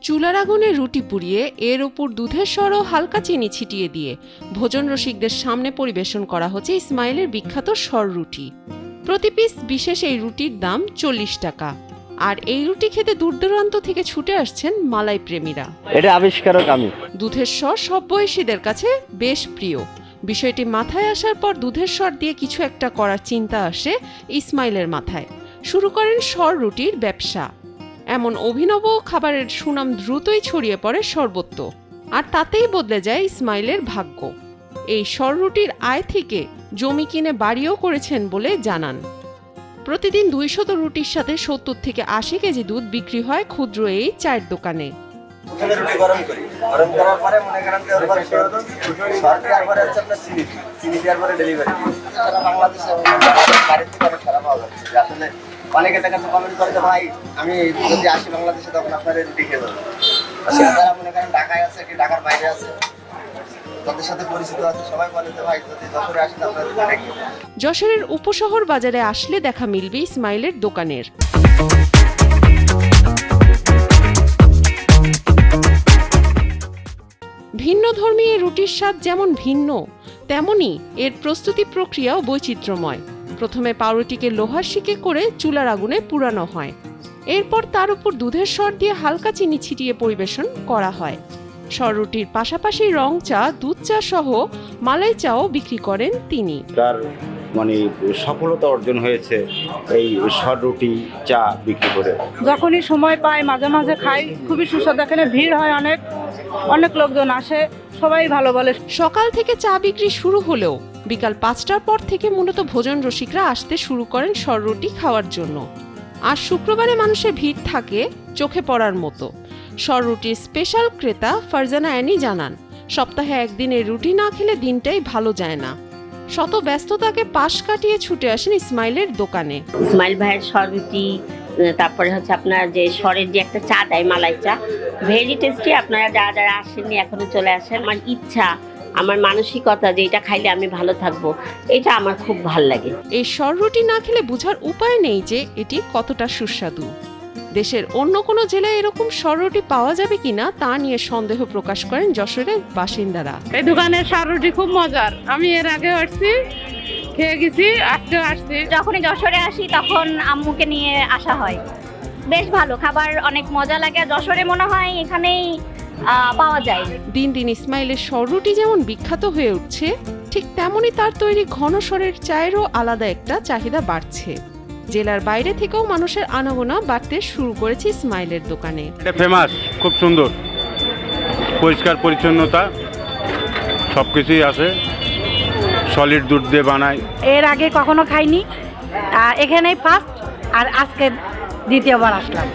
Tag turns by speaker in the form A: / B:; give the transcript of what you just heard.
A: চুলার আগুনে রুটি পুড়িয়ে এর ওপর দুধের সর ও হালকা চিনি ছিটিয়ে দিয়ে ভোজন রসিকদের সামনে পরিবেশন করা হচ্ছে ইসমাইলের বিখ্যাত সর রুটি। প্রতি পিস বিশেষ এই রুটির দাম 40 টাকা। আর এই রুটি খেতে দূর দূরান্ত থেকে ছুটে আসছেন মালাই প্রেমীরা।
B: এটা আবিষ্কারক আমি।
A: দুধের সর সব বয়সীদের কাছে বেশ প্রিয়। বিষয়টি মাথায় আসার পর দুধের সর দিয়ে কিছু একটা করার চিন্তা আসে ইসমাইলের মাথায়। শুরু করেন সর রুটির ব্যবসা। এমন অভিনব খাবারের সুনাম দ্রুতই ছড়িয়ে পড়ে সর্বত্র, আর তাতেই বদলে যায় ইসমাইলের ভাগ্য। এই সর রুটির আয় থেকে জমি কিনে বাড়িও করেছেন বলে জানান। প্রতিদিন 200 রুটির সাথে 70 থেকে 80 কেজি দুধ বিক্রি হয় ক্ষুদ্র এই চায়ের দোকানে।
C: রুটি গরম করি, গরম করার পরে মনে করেন দেওয়ার পরে সর দেওয়ার পরে হচ্ছে আপনার চিনি দেওয়ার পরে ডেলিভারি। বাংলাদেশে বাড়ির থেকে অনেক খারাপ পাওয়া যাচ্ছে। আসলে অনেকে টাকা কমেন্ট করে যে ভাই আমি যদি আসি বাংলাদেশে তখন আপনার রুটি খেয়ে যাবো। যারা মনে করেন ঢাকায় আছে কি ঢাকার বাইরে আছে, তাদের সাথে পরিচিত আছে, সবাই বলে যে ভাই যদি যশোরে আসি তো আপনার রুটি খেয়ে।
A: যশোরের উপশহর বাজারে আসলে দেখা মিলবে ইসমাইলের দোকানের। ভিন্ন ধর্মী এই রুটির স্বাদ যেমন ভিন্ন, তেমনি এর প্রস্তুতি প্রক্রিয়াও বৈচিত্র্যময়। প্রথমে পাউরুটিকে লোহার শিকে করে চুলার আগুনে পুরানো হয়। এরপর তার উপর দুধের সর দিয়ে হালকা চিনি ছিটিয়ে পরিবেশন করা হয়। সর রুটির পাশাপাশি রং চা, দুধ চা সহ মালাই চাও বিক্রি করেন তিনি।
B: তার সফলতা অর্জন হয়েছে এই সর রুটি চা বিক্রি করে।
D: যখনই সময় পাই মাঝে মাঝে খাই, খুবই সুস্বাদু। এখানে ভিড় হয়, অনেক লোকজন আসে, সবাই ভালো বলে।
A: সকাল থেকে চা বিক্রি শুরু হলেও বিকাল 5টার পর থেকে মূলত ভোজন রসিকরা আসতে শুরু করেন সর রুটি খাওয়ার জন্য। আর শুক্রবারে মানুষের ভিড় থাকে চোখে পড়ার মতো। সর রুটির স্পেশাল ক্রেতা ফারজানা অ্যানি জানান, সপ্তাহে একদিন এই রুটি না খেলে দিনটাই ভালো যায় না। শত ব্যস্ততাকে পাশ কাটিয়ে ছুটে আসেন ইসমাইলের দোকানে।
E: ইসমাইল ভাইয়ের সর রুটি, তারপরে হচ্ছে আপনার যে সরের যে একটা চা দেয় মালাই চা, ভেরি টেস্টি। আপনারা যারা আসেননি এখনো চলে আসেন। আমার ইচ্ছা, আমার মানসিকতা যে এটা খাইলে আমি ভালো থাকবো, এটা আমার খুব ভাল লাগে।
A: এই সর রুটি না খেলে বোঝার উপায় নেই যে এটি কতটা সুস্বাদু। দেশের অন্য কোনো জেলায় এরকম সর রুটি পাওয়া যাবে কিনা তা নিয়ে সন্দেহ প্রকাশ করেন যশোরের বাসিন্দারা।
D: এই দোকানের সর রুটি খুব মজার। আমি এর আগে আসছি, খেয়ে গেছি, আজকে আসছি।
F: যখনই যশোরে আসি তখন আম্মুকে নিয়ে আসা হয়। বেশ ভালো খাবার, অনেক মজা লাগে। যশোরে মনে হয় এখানেই পাওয়া যায়।
A: দিন দিন ইসমাইলের সর রুটি যেমন বিখ্যাত হয়ে উঠছে, ঠিক তেমনই তার তৈরি ঘন সরের চায়েরও আলাদা একটা চাহিদা বাড়ছে। জেলার বাইরে থেকেও মানুষের আনাগোনা বাড়তে শুরু করেছে ইসমাইলের দোকানে।
G: এটা ফেমাস, খুব সুন্দর, পরিষ্কার পরিচ্ছন্নতা সবকিছুই আছে, সলিড দুধ দিয়ে বানায়।
D: এর আগে কখনো খাইনি, এখানেই ফার্স্ট, আর আজকে দ্বিতীয়বার আসলাম।